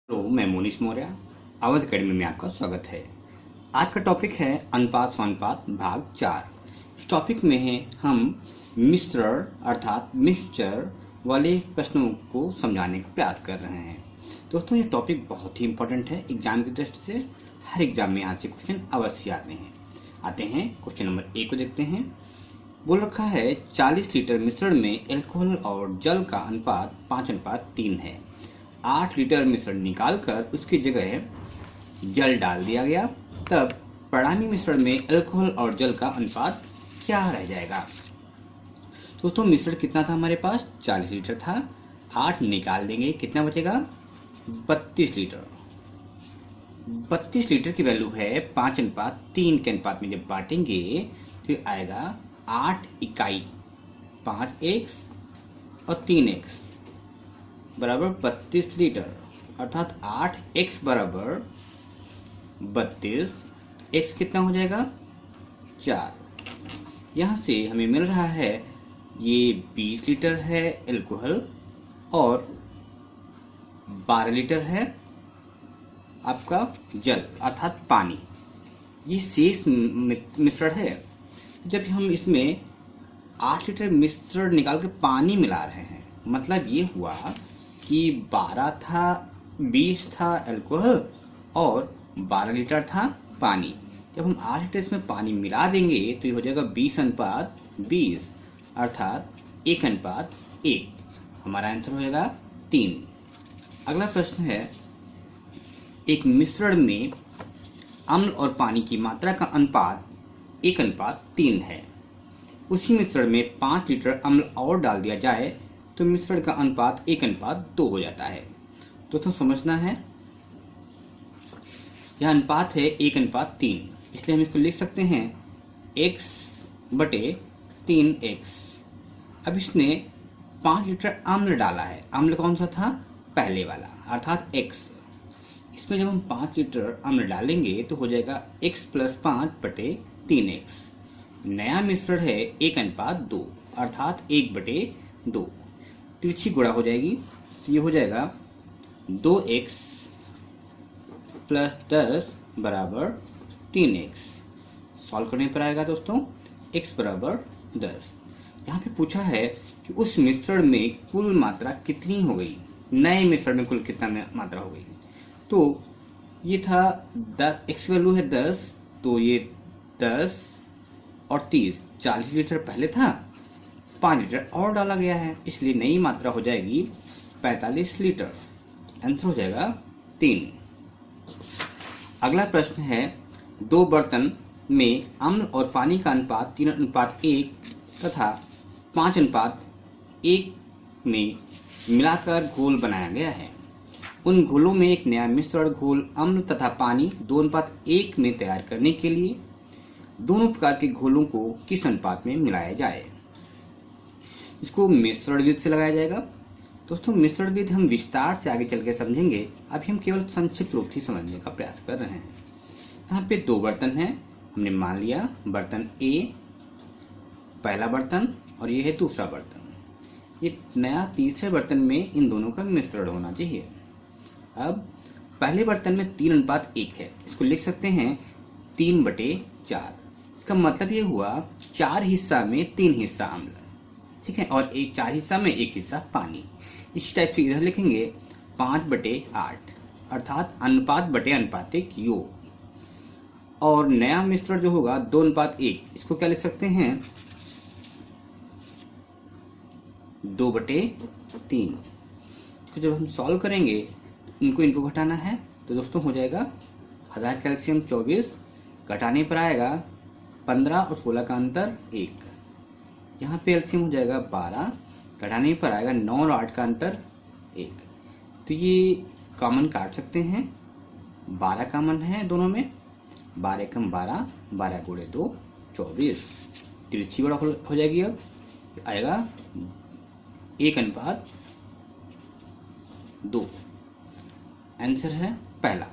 Hello, मैं Monish Maurya. Awadh academy में आपका स्वागत है। आज का टॉपिक है अनुपात स्वानुपात भाग 4। इस टॉपिक में है हम मिश्रण अर्थात मिक्सचर वाले प्रश्नों को समझाने का प्रयास कर रहे हैं। दोस्तों, ये टॉपिक बहुत ही इम्पोर्टेंट है एग्जाम की दृष्टि से। हर एग्जाम में यहाँ से क्वेश्चन अवश्य आते हैं। क्वेश्चन नंबर 1 को देखते हैं। बोल रखा है 40 लीटर मिश्रण में एल्कोहल और जल का अनुपात 5:3 है। 8 लीटर मिश्रण निकालकर उसकी जगह जल डाल दिया गया, तब परिणामी मिश्रण में अल्कोहल और जल का अनुपात क्या रह जाएगा। दोस्तों, मिश्रण कितना था हमारे पास? 40 लीटर था। 8 निकाल देंगे, कितना बचेगा? 32 लीटर। 32 लीटर की वैल्यू है 5:3 के अनुपात में जब बांटेंगे तो आएगा 8 इकाई, 5x और 3x बराबर 32 लीटर, अर्थात 8x बराबर 32। x कितना हो जाएगा? 4। यहाँ से हमें मिल रहा है ये 20 लीटर है एल्कोहल और 12 लीटर है आपका जल अर्थात पानी। ये शेष मिश्रण है। जब हम इसमें 8 लीटर मिश्रण निकाल के पानी मिला रहे हैं, मतलब ये हुआ कि 12 था, 20 था अल्कोहल और 12 लीटर था पानी। जब हम 8 लीटर इसमें पानी मिला देंगे तो ये हो जाएगा 20:20, अर्थात 1:1। हमारा आंसर हो जाएगा 3। अगला प्रश्न है, एक मिश्रण में अम्ल और पानी की मात्रा का अनुपात 1:3 है। उसी मिश्रण में 5 लीटर अम्ल और डाल दिया जाए तो मिश्रण का अनुपात 1:2 हो जाता है। दोस्तों, समझना है, यह अनुपात है 1:3, इसलिए हम इसको लिख सकते हैं x/3x। अब इसने 5 लीटर अम्ल डाला है। अम्ल कौन सा था? पहले वाला, अर्थात x। इसमें जब हम 5 लीटर अम्ल डालेंगे तो हो जाएगा x + 5/3x। नया मिश्रण है 1:2, अर्थात 1/2। तिरछी गुणा हो जाएगी तो ये हो जाएगा 2x + 10 बराबर 3x। सॉल्व करने पर आएगा दोस्तों x बराबर 10। यहाँ पे पूछा है कि उस मिश्रण में कुल मात्रा कितनी हो गई। नए मिश्रण में कुल कितना मात्रा हो गई? तो ये था 10, x वैल्यू है 10, तो ये 10 और 30, 40 लीटर पहले था, 5 लीटर और डाला गया है, इसलिए नई मात्रा हो जाएगी 45 लीटर। आंसर हो जाएगा 3। अगला प्रश्न है, 2 बर्तन में अम्ल और पानी का अनुपात 3:1 तथा 5:1 में मिलाकर घोल बनाया गया है। उन घोलों में एक नया मिश्रण घोल अम्ल तथा पानी 2:1 में तैयार करने के लिए दोनों प्रकार के घोलों को किस अनुपात में मिलाया जाए। इसको मिश्रण विधि से लगाया जाएगा। दोस्तों, मिश्रण विधि हम विस्तार से आगे चल के समझेंगे, अभी हम केवल संक्षिप्त रूप से समझने का प्रयास कर रहे हैं। यहाँ पे 2 बर्तन हैं। हमने मान लिया बर्तन A पहला बर्तन और ये है दूसरा बर्तन। ये नया तीसरे बर्तन में इन दोनों का मिश्रण होना चाहिए। अब पहले बर्तन में 3:1 है, इसको लिख सकते हैं 3/4। इसका मतलब ये हुआ 4 हिस्सा में 3 हिस्सा अम्ल, ठीक है, और 4 हिस्सा में 1 हिस्सा पानी। इस टाइप से इधर लिखेंगे 5/8, अर्थात अनुपात बटे अनुपातिक योग। और नया मिश्रण जो होगा 2:1, इसको क्या लिख सकते हैं? 2/3। तो जब हम सॉल्व करेंगे इनको घटाना है तो दोस्तों हो जाएगा आधार कैल्शियम 24, घटाने पर आएगा 15 और 16 का अंतर 1। यहाँ पे एलसीएम हो जाएगा 12, घटाने पर आएगा 9 और 8 का अंतर 1। तो ये कॉमन काट सकते हैं, 12 कॉमन है दोनों में, 12 कम 12, 12 गुणे 2 24। तिरछी बड़ा हो जाएगी। अब आएगा 1:2। आंसर है पहला।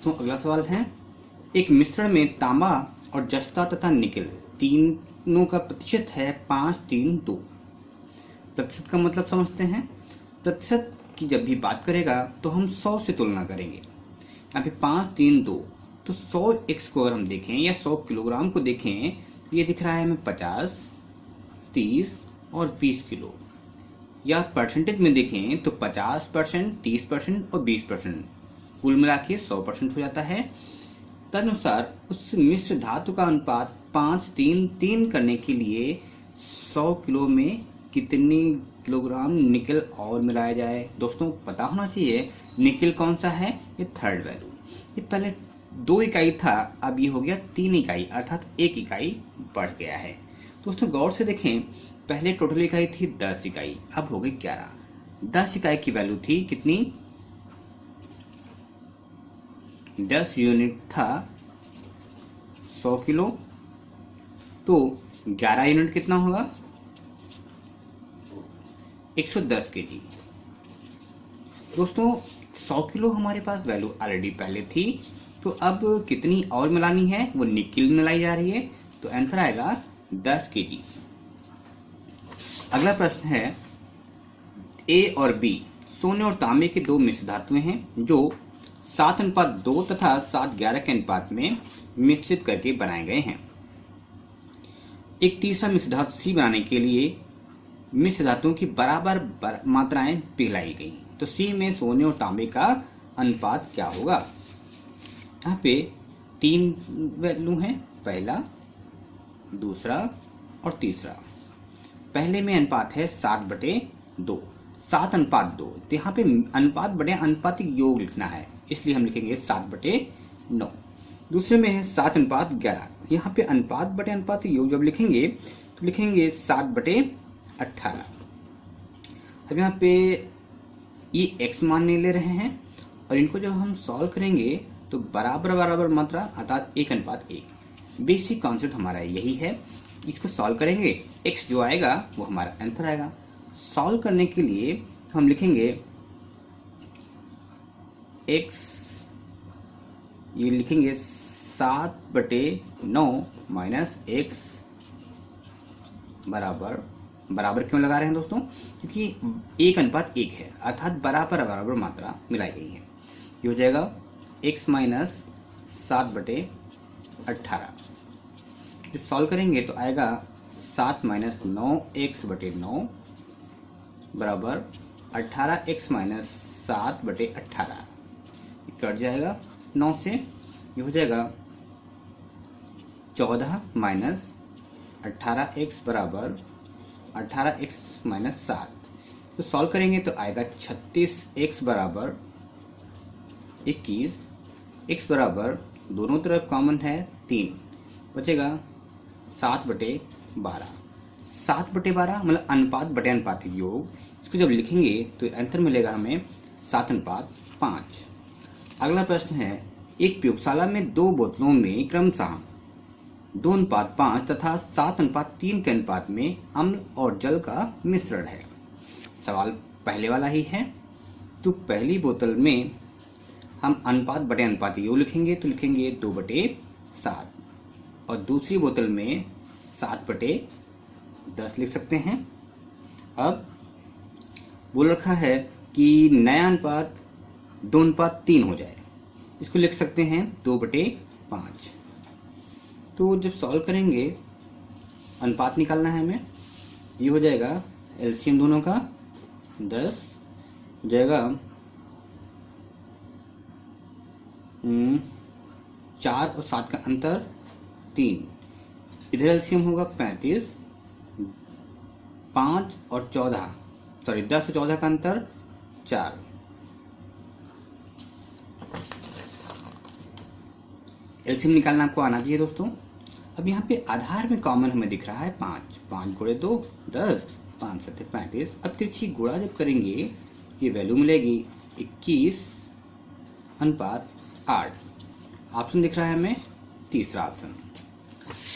तो अगला सवाल है, एक मिश्रण में तांबा और जस्ता तथा निकेल तीनों का प्रतिशत है 5:3:2। प्रतिशत का मतलब समझते हैं। प्रतिशत की जब भी बात करेगा तो हम 100 से तुलना करेंगे। यहाँ पे 5, 3, 2, तो 100x को अगर हम देखें या 100 किलोग्राम को देखें तो ये दिख रहा है हमें 50, 30 और 20 किलो। या परसेंटेज में देखें तो 50%, 30% और 20%, कुल मिला के 100% हो जाता है। तदनुसार उस मिश्र धातु का अनुपात 5, 3, 3 करने के लिए 100 किलो में कितनी किलोग्राम निकल और मिलाया जाए। दोस्तों पता होना चाहिए निकल कौन सा है, ये थर्ड वैल्यू। ये पहले 2 इकाई था, अब ये हो गया 3 इकाई, अर्थात 1 इकाई बढ़ गया है। दोस्तों गौर से देखें, पहले टोटल इकाई थी 10 इकाई, अब हो गई 11। 10 इकाई की वैल्यू थी कितनी, 10 यूनिट था 100 किलो, तो 11 यूनिट कितना होगा, 110 केजी। दोस्तों 100 किलो हमारे पास वैल्यू ऑलरेडी पहले थी, तो अब कितनी और मिलानी है, वो निकल मिलाई जा रही है, तो आंसर आएगा 10 केजी। अगला प्रश्न है, ए और बी सोने और तांबे के 2 मिश्र धातुएं हैं जो 7:2 तथा 7:11 के अनुपात में मिश्रित करके बनाए गए हैं। एक तीसरा मिश्र धातु सी बनाने के लिए मिश्र धातुओं की बराबर मात्राएं पिघलाई गई, तो सी में सोने और तांबे का अनुपात क्या होगा। यहाँ पे 3 वैल्यू हैं, पहला, दूसरा और तीसरा। पहले में अनुपात है 7/2, 7:2, तो यहाँ पे अनुपात बटे अनुपातिक योग लिखना है, इसलिए हम लिखेंगे 7/9। दूसरे में है 7:11, यहाँ पे अनुपात बटे अनुपातिक योग जब लिखेंगे तो लिखेंगे 7/18। अब यहाँ पे ये x मान ले रहे हैं और इनको जब हम सॉल्व करेंगे तो बराबर बराबर मात्रा अर्थात 1:1। बेसिक कॉन्सेप्ट हमारा यही है। इसको सॉल्व करेंगे, x जो आएगा वो हमारा आंसर आएगा। सॉल्व करने के लिए हम लिखेंगे x, ये लिखेंगे 7/9 माइनस x बराबर, बराबर क्यों लगा रहे हैं दोस्तों, क्योंकि 1:1 है, अर्थात बराबर बराबर मात्रा मिलाई गई है। ये हो जाएगा x माइनस 7/18। जब सॉल्व करेंगे तो आएगा 7 माइनस 9x/9 बराबर 18x माइनस 7/18। कट जाएगा 9 से, ये हो जाएगा 14 माइनस 18x बराबर 18x माइनस 7। तो सॉल्व करेंगे तो आएगा 36x बराबर 21, x बराबर दोनों तरफ कॉमन है 3, बचेगा 7/12। 7/12 मतलब अनुपात बटे अनुपातिक योग, इसको जब लिखेंगे तो आंसर मिलेगा हमें 7:5। अगला प्रश्न है, एक प्रयोगशाला में 2 बोतलों में क्रमशः 2:5 तथा 7:3 के अनुपात में अम्ल और जल का मिश्रण है। सवाल पहले वाला ही है, तो पहली बोतल में हम अनुपात बटे अनुपातिक योग लिखेंगे तो लिखेंगे 2/7 और दूसरी बोतल में 7/10 लिख सकते हैं। अब बोल रखा है कि नया अनुपात 2:3 हो जाए, इसको लिख सकते हैं 2/5। तो जब सॉल्व करेंगे अनुपात निकालना है हमें, ये हो जाएगा एलसीएम दोनों का 10 हो जाएगा 4 और 7 का अंतर 3, इधर एलसीएम होगा 35, 5 और 14 सॉरी 10 और 14 का अंतर 4। एलसीएम निकालना आपको आना चाहिए दोस्तों। अब यहाँ पे आधार में कॉमन हमें दिख रहा है 5, 5 गुणे 2 10, 5 7 35। अब तिरछी गुणा जब करेंगे ये वैल्यू मिलेगी 21:8। ऑप्शन दिख रहा है हमें तीसरा ऑप्शन।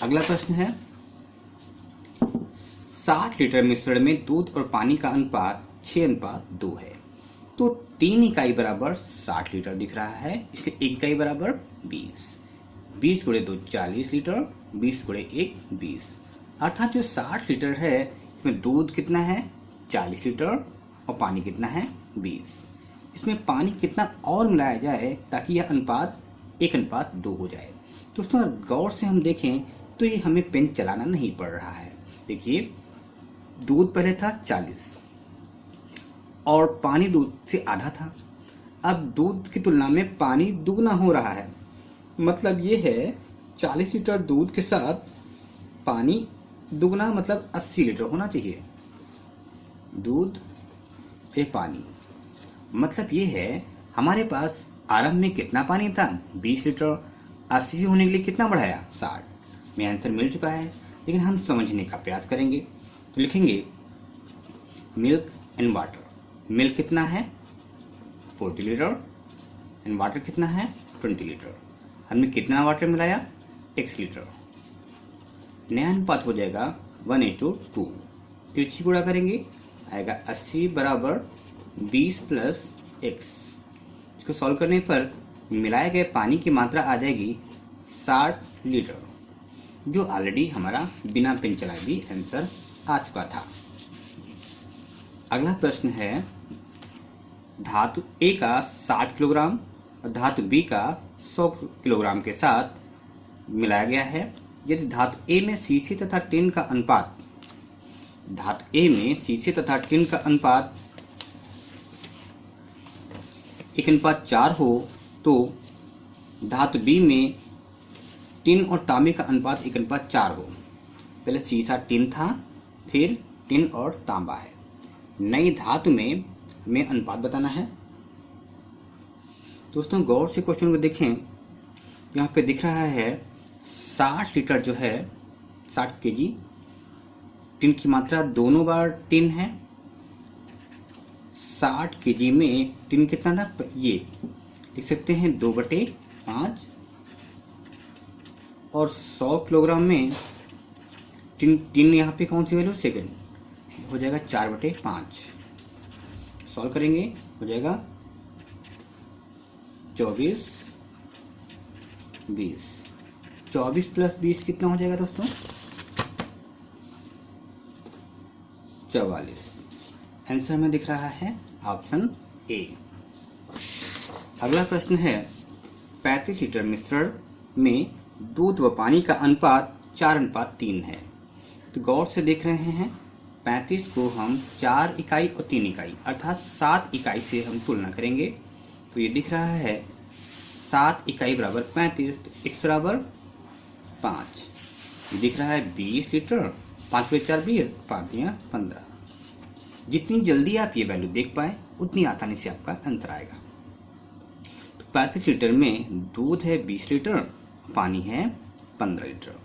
अगला प्रश्न है, 60 लीटर मिश्रण में दूध और पानी का अनुपात 6:2 है, तो 3 इकाई बराबर 60 लीटर दिख रहा है, इसलिए 1 इकाई बराबर 20। 20 गुणे 2 40 लीटर, 20 गुणे 1 20, अर्थात जो 60 लीटर है इसमें दूध कितना है 40 लीटर और पानी कितना है 20। इसमें पानी कितना और मिलाया जाए ताकि यह अनुपात 1:2 हो जाए। दोस्तों गौर से हम देखें तो ये हमें पेन चलाना नहीं पड़ रहा है। देखिए दूध पहले था 40 और पानी दूध से आधा था। अब दूध की तुलना में पानी दुगना हो रहा है। मतलब ये है 40 लीटर दूध के साथ पानी दुगना, मतलब 80 लीटर होना चाहिए। दूध ये पानी, मतलब ये है हमारे पास आरंभ में कितना पानी था 20 लीटर, 80 होने के लिए कितना बढ़ाया 60। में आंसर मिल चुका है, लेकिन हम समझने का प्रयास करेंगे। तो लिखेंगे मिल्क एंड वाटर। मिल्क कितना है 40 लीटर एंड वाटर कितना है 20 लीटर। हमने कितना वाटर मिलाया x लीटर। नया अनुपात हो जाएगा 1:2। तिरछी गुणा करेंगे आएगा 80 बराबर 20 प्लस x। इसको सॉल्व करने पर मिलाए गए पानी की मात्रा आ जाएगी 60 लीटर, जो ऑलरेडी हमारा बिना पेन चलाए भी आंसर आ चुका था। अगला प्रश्न है धातु A का 60 किलोग्राम और धातु B का 100 किलोग्राम के साथ मिलाया गया है। यदि धातु A में शीशे तथा टिन का अनुपात, धातु A में शीशे तथा टिन का अनुपात 1:4 हो तो धातु B में टिन और तांबे का अनुपात 1:4 हो। पहले शीशा टिन था, फिर टिन और तांबा है। नई धातु में हमें अनुपात बताना है। दोस्तों गौर से क्वेश्चन को देखें, यहाँ पे दिख रहा है 60 लीटर जो है 60 केजी टिन की मात्रा, दोनों बार टिन है। 60 केजी में टिन कितना था, ये लिख सकते हैं 2/5। और 100 किलोग्राम में टिन यहाँ पे कौन सी वैल्यू सेकंड हो जाएगा 4/5। सॉल्व करेंगे हो जाएगा 24 20। 24 प्लस 20 कितना हो जाएगा दोस्तों 44। आंसर में दिख रहा है ऑप्शन ए। अगला प्रश्न है 35 लीटर मिश्रण में दूध व पानी का अनुपात 4:3 है। तो गौर से देख रहे हैं 35 को हम 4 इकाई और 3 इकाई अर्थात 7 इकाई से हम तुलना करेंगे। तो ये दिख रहा है 7 इकाई बराबर 35, तो x बराबर 5। ये दिख रहा है 20 लीटर, 5 × 4 20, 5 × 15। जितनी जल्दी आप ये वैल्यू देख पाए उतनी आसानी से आपका आंसर आएगा। तो 35 लीटर में दूध है 20 लीटर, पानी है 15 लीटर।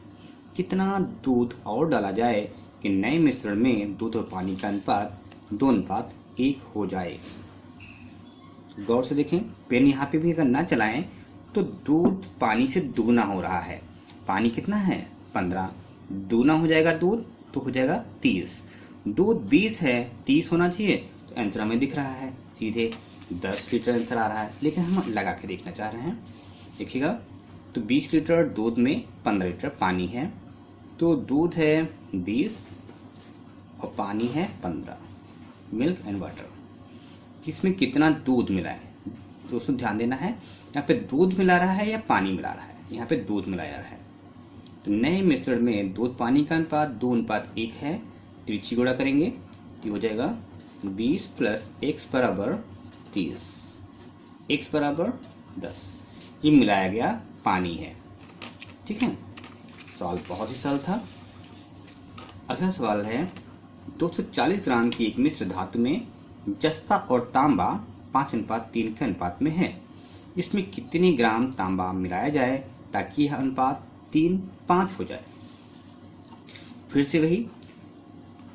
कितना दूध और डाला जाए कि नए मिश्रण में दूध और पानी का अनुपात 2:1 हो जाए। गौर से देखें, पेन यहाँ पे भी अगर ना चलाएं तो दूध पानी से दुगना हो रहा है। पानी कितना है 15, दुगना हो जाएगा दूध तो हो जाएगा 30। दूध 20 है, 30 होना चाहिए, तो आंसर हमें दिख रहा है सीधे 10 लीटर आंसर आ रहा है। लेकिन हम लगा के देखना चाह रहे हैं। देखिएगा तो 20 लीटर दूध में 15 लीटर पानी है, तो दूध है 20 और पानी है 15। Milk and water. इसमें कितना दूध मिला है दोस्तों ध्यान देना है। यहाँ पे दूध मिला रहा है या पानी मिला रहा है, यहाँ पे दूध मिलाया रहा है। तो नए मिश्रण में दूध पानी का अनुपात 2:1 है। तिरछी गुणा करेंगे ये हो जाएगा 20 प्लस x बराबर 30, x बराबर 10। ये मिलाया गया पानी है। ठीक है, सवाल बहुत ही सरल था। अगला सवाल है 240 ग्राम की एक मिश्र धातु में जस्ता और तांबा 5:3 के अनुपात में है। इसमें कितने ग्राम तांबा मिलाया जाए ताकि यह अनुपात 3:5 हो जाए। फिर से वही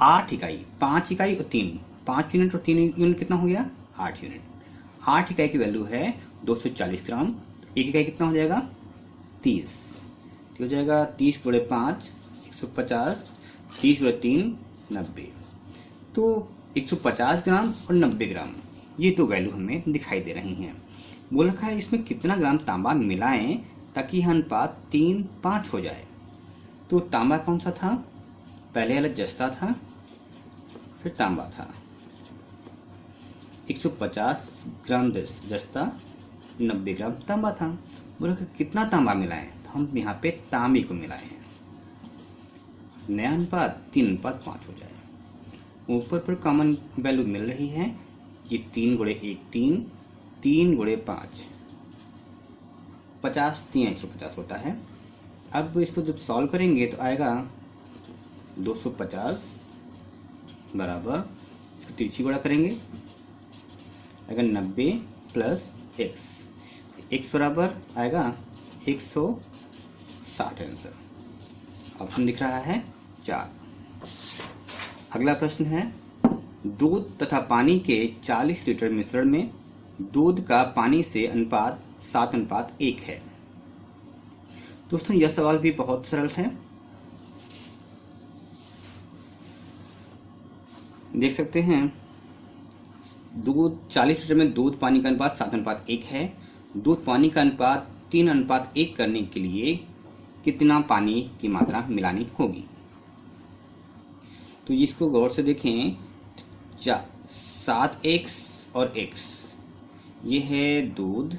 8 इकाई, 5 इकाई और 3, 5 यूनिट और 3 यूनिट कितना हो गया 8 यूनिट। 8 इकाई की वैल्यू है 240 ग्राम, तो 1 इकाई कितना हो जाएगा 30। हो जाएगा 30 × 5 150, 30 × 3 90। तो 150 ग्राम और 90 ग्राम ये दो वैल्यू हमें दिखाई दे रही हैं। बोल रखा है इसमें कितना ग्राम तांबा मिलाएं ताकि यह अनुपात 3:5 हो जाए। तो तांबा कौन सा था, पहले वाला जस्ता था फिर तांबा था। 150 ग्राम जस्ता 90 ग्राम तांबा था। बोला कि कितना तांबा मिलाएं, तो हम यहाँ पे तांबे को मिलाएं। नया अनुपात 3:5 हो जाए। ऊपर पर कॉमन वैल्यू मिल रही है, ये 3 × 1 3, 3 × 5 50, 3 150 होता है। अब इसको जब सॉल्व करेंगे तो आएगा 250 बराबर, इसको तिरछी गुणा करेंगे आएगा 90 + x बराबर आएगा 160। आंसर ऑप्शन दिख रहा है 4। अगला प्रश्न है, दूध तथा पानी के 40 लीटर मिश्रण में दूध का पानी से अनुपात 7:1 है। दोस्तों यह सवाल भी बहुत सरल है। देख सकते हैं, दूध 40 लीटर में दूध पानी का अनुपात 7:1 है। दूध पानी का अनुपात 3:1 करने के लिए कितना पानी की मात्रा मिलानी होगी। तो इसको गौर से देखें, 7x और x ये है दूध,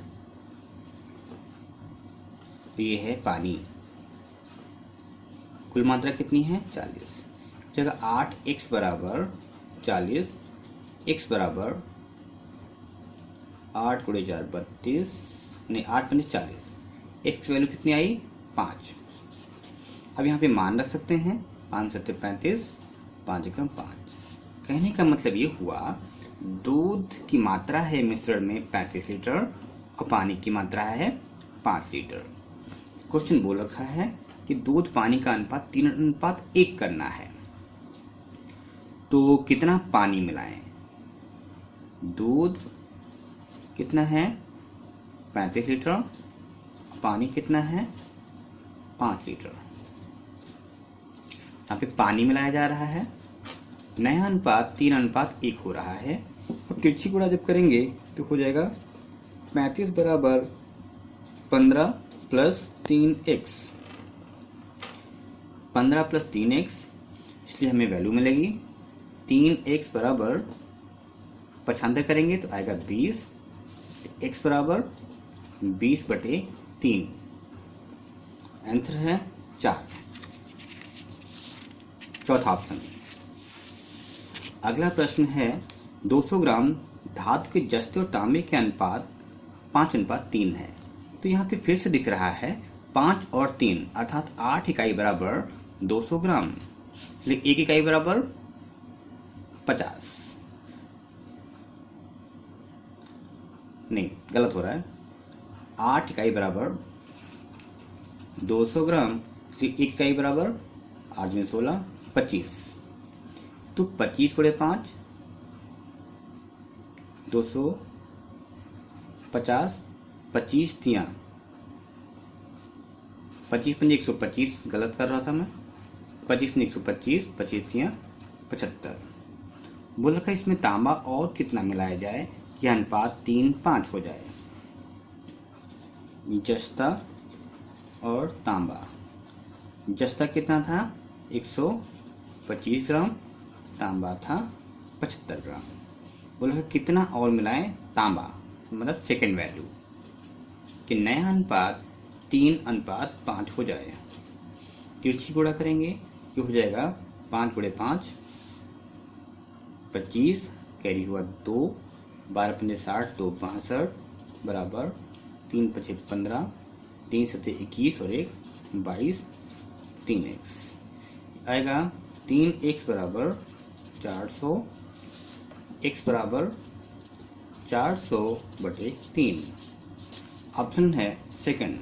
ये है पानी। कुल मात्रा कितनी है 40। जगह 8x बराबर 40, x बराबर 8 × 4 32, नहीं 8 × 40, x वैल्यू कितनी आई 5। अब यहाँ पे मान रख सकते हैं, 5 × 7 35, 5 × 5। कहने का मतलब ये हुआ, दूध की मात्रा है मिश्रण में 35 लीटर और पानी की मात्रा है 5 लीटर। क्वेश्चन बोल रखा है कि दूध पानी का अनुपात 3:1 करना है, तो कितना पानी मिलाएं। दूध कितना है 35 लीटर, पानी कितना है 5 लीटर। यहाँ पे पानी मिलाया जा रहा है। नया अनुपात 3:1 हो रहा है और तिरछी गुणा जब करेंगे तो हो जाएगा 35 बराबर 15 + 3x, 15 + 3x, इसलिए हमें वैल्यू मिलेगी 3x बराबर 75 करेंगे तो आएगा 20, x बराबर 20/3। आंसर है 4, चौथा ऑप्शन। अगला प्रश्न है, 200 ग्राम धातु के जस्ते और तांबे के अनुपात 5:3 है। तो यहाँ पे फिर से दिख रहा है 5 और 3 अर्थात 8 इकाई बराबर 200 ग्राम, इसलिए 1 इकाई बराबर 50। नहीं, गलत हो रहा है। 8 इकाई बराबर 200 ग्राम, इसलिए 1 इकाई बराबर 8 में 16 25। तो 25 × 5 250, 25 तियाँ 25 × 125, गलत कर रहा था मैं, 25 × 125, 25 तियाँ 75। बोल रखा है इसमें तांबा और कितना मिलाया जाए कि अनुपात 3:5 हो जाए। जस्ता और तांबा, जस्ता कितना था 125 ग्राम, तांबा था 75 ग्राम। बोला कितना और मिलाएं तांबा, मतलब सेकेंड वैल्यू, कि नया अनुपात 3:5 हो जाए। तिरछी गुणा करेंगे ये हो जाएगा 5 × 5 25, कैरी हुआ 2, 12 × 5 60, 2 62 बराबर 3 × 5 15, 3 × 7 21 और 1 22, 3x आएगा। 3x बराबर 400, x बराबर 400/3। ऑप्शन है सेकंड।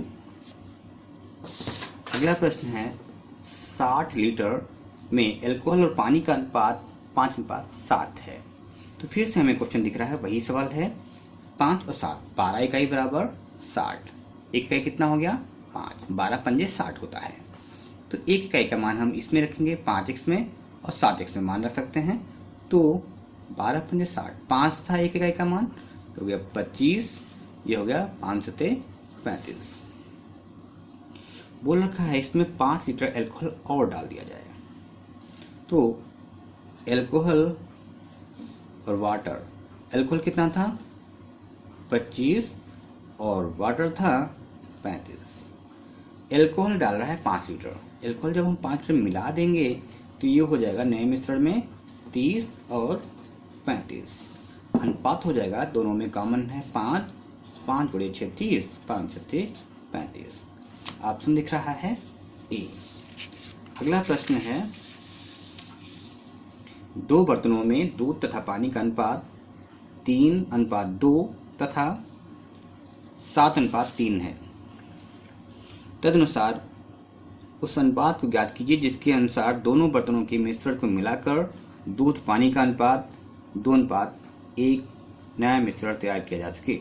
अगला प्रश्न है, 60 लीटर में अल्कोहल और पानी का अनुपात 5:7 है। तो फिर से हमें क्वेश्चन दिख रहा है, वही सवाल है। 5 और 7, 12 इकाई बराबर 60, एक इकाई कितना हो गया 5, 12 पंजे 60 होता है। तो एक इकाई का मान हम इसमें रखेंगे 5x में और 7x में मान रख सकते हैं। तो 12 पंजे 60, 5 था एक इकाई का मान, तो हो गया 25, ये हो गया 5 × 7 35। बोल रखा है इसमें 5 लीटर अल्कोहल और डाल दिया जाए। तो अल्कोहल और वाटर, एल्कोहल कितना था 25 और वाटर था 35। एल्कोहल डाल रहा है 5 लीटर। एल्कोहल जब हम 5 लीटर मिला देंगे तो ये हो जाएगा नए मिश्रण में 30 और 35। अनुपात हो जाएगा, दोनों में कॉमन है 5, 5 गुणे 6 30, 5 6 35। ऑप्शन दिख रहा है ए। अगला प्रश्न है, दो बर्तनों में दूध तथा पानी का अनुपात 3:2 तथा 7:3 है। तदनुसार उस अनुपात को ज्ञात कीजिए जिसके अनुसार दोनों बर्तनों के मिश्रण को मिलाकर दूध पानी का अनुपात 2:1 नया मिश्रण तैयार किया जा सके।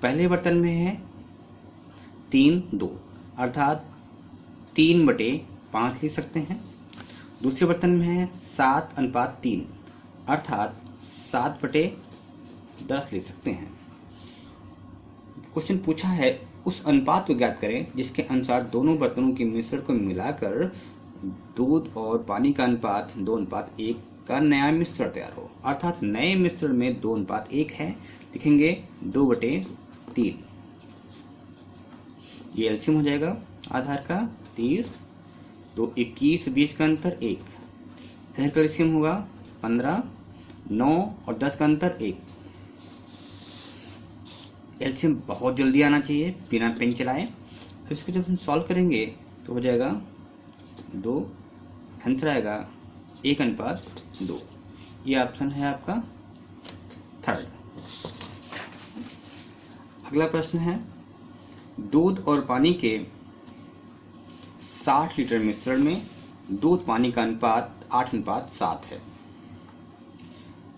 पहले बर्तन में है 3:2 अर्थात 3/5 लिख सकते हैं। दूसरे बर्तन में है 7:3 अर्थात 7/10 लिख सकते हैं। क्वेश्चन पूछा है उस अनुपात को ज्ञात करें जिसके अनुसार दोनों बर्तनों के मिश्रण को मिलाकर दूध और पानी का अनुपात 2:1 का नया मिश्रण तैयार हो। अर्थात नए मिश्रण में 2:1 है, लिखेंगे 2/3। ये एलसीएम हो जाएगा आधार का 30, तो 21 20 का अंतर 1, इधर का एलसीएम होगा 15, 9 और 10 का अंतर 1। एलसीएम बहुत जल्दी आना चाहिए बिना पेन चलाए। अब इसको जब हम सॉल्व करेंगे तो हो जाएगा 2, आंसर आएगा 1:2। ये ऑप्शन है आपका थर्ड। अगला प्रश्न है, दूध और पानी के 60 लीटर मिश्रण में दूध पानी का अनुपात 8:7 है।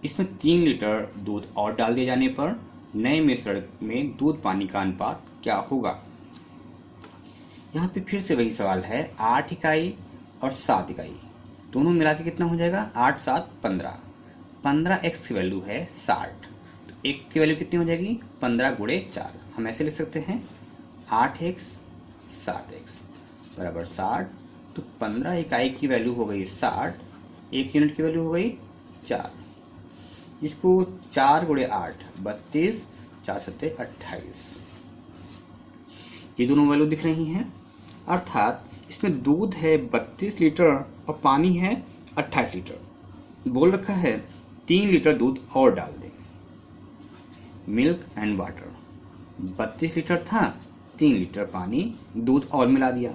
इसमें 3 लीटर दूध और डाल दिए जाने पर नए मिश्रण में दूध पानी का अनुपात क्या होगा। यहाँ पे फिर से वही सवाल है, 8 इकाई और 7 इकाई दोनों मिला के कितना हो जाएगा 8 7 15। 15 एक्स की वैल्यू है 60, तो एक की वैल्यू कितनी हो जाएगी 15 गुणे 4। हम ऐसे लिख सकते हैं 8x 7x बराबर 60। तो 15 इकाई की वैल्यू हो गई 60, 1 यूनिट की वैल्यू हो गई 4। इसको 4 गुणे 8 32, 4 7 28। ये दोनों वैल्यू दिख रही हैं। अर्थात इसमें दूध है 32 लीटर और पानी है 28 लीटर। बोल रखा है 3 लीटर दूध और डाल दें। मिल्क एंड वाटर 32 लीटर था, 3 लीटर पानी दूध और मिला दिया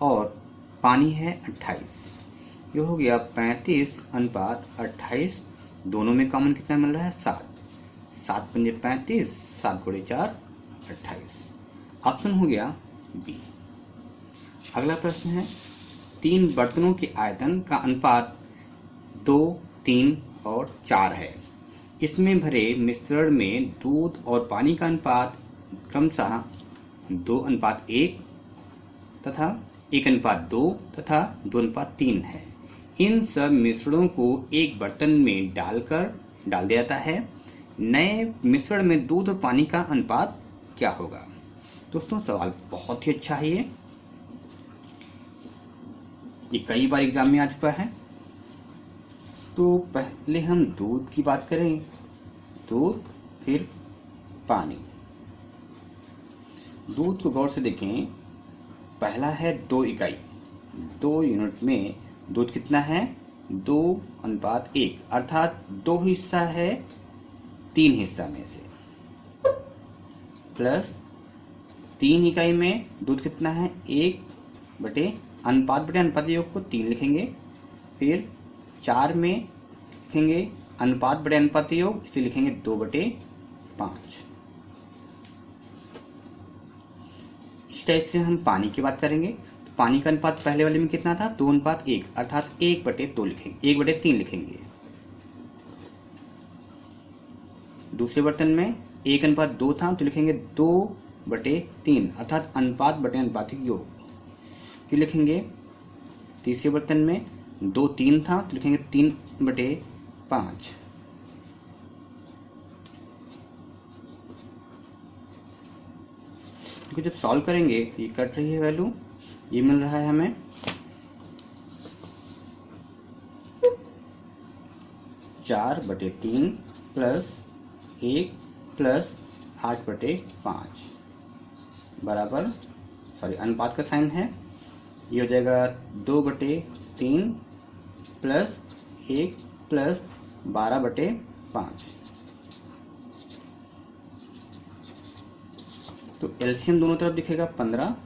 और पानी है 28। ये हो गया 35:28। दोनों में कॉमन कितना मिल रहा है 7, 7 पंजे 35, 7 गुणे 4 28। ऑप्शन हो गया बी। अगला प्रश्न है, 3 बर्तनों के आयतन का अनुपात 2, 3 और 4 है। इसमें भरे मिश्रण में दूध और पानी का अनुपात क्रमशः 2:1 तथा 1:2 तथा 2:3 है। इन सब मिश्रणों को एक बर्तन में डाल दिया जाता है। नए मिश्रण में दूध और पानी का अनुपात क्या होगा। दोस्तों सवाल बहुत ही अच्छा है। ये कई बार एग्जाम में आ चुका है। तो पहले हम दूध की बात करें, दूध फिर पानी। दूध को गौर से देखें, पहला है 2 इकाई, 2 यूनिट में दूध कितना है 2:1 अर्थात 2 हिस्सा है 3 हिस्सा में से, प्लस 3 इकाई में दूध कितना है 1/अनुपात योग को 3 लिखेंगे। फिर 4 में लिखेंगे अनुपात योग, इसलिए लिखेंगे 2/5। इस टाइप से हम पानी की बात करेंगे तो पानी का अनुपात पहले वाले में कितना था 2:1 अर्थात 1/2 लिखेंगे, 1/3 लिखेंगे। दूसरे बर्तन में 1:2 था तो लिखेंगे 2/3 अर्थात अनुपात योग। फिर लिखेंगे तीसरे बर्तन में 2 3 था तो लिखेंगे 3/5। जब सॉल्व करेंगे ये कट रही है वैल्यू, ये मिल रहा है हमें 4/3 प्लस 1 प्लस 8/5 बराबर, सॉरी अनुपात का साइन है, ये हो जाएगा 2/3 प्लस 1 प्लस 12/5। तो एलसीएम दोनों तरफ दिखेगा 15,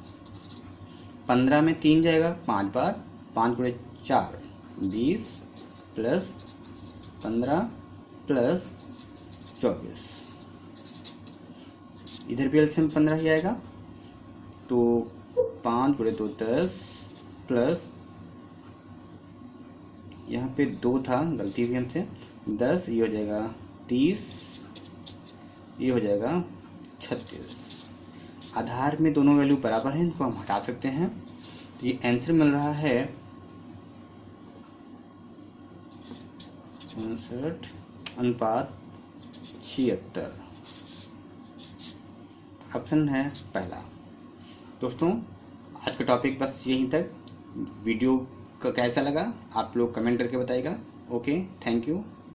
15 में 3 जाएगा 5 बार, 5×4 20 प्लस 15 प्लस 24, इधर भी एलसीएम 15 ही आएगा। तो 5×2 10 प्लस, यहाँ पे 2 था, गलती हुई हमसे, 10, ये हो जाएगा 30, ये हो जाएगा 36। आधार में दोनों वैल्यू बराबर हैं, इनको हम हटा सकते हैं। तो ये आंसर मिल रहा है 64:76। ऑप्शन है पहला। दोस्तों आज का टॉपिक बस यहीं तक। वीडियो का कैसा लगा आप लोग कमेंट करके बताइएगा। Okay, thank you.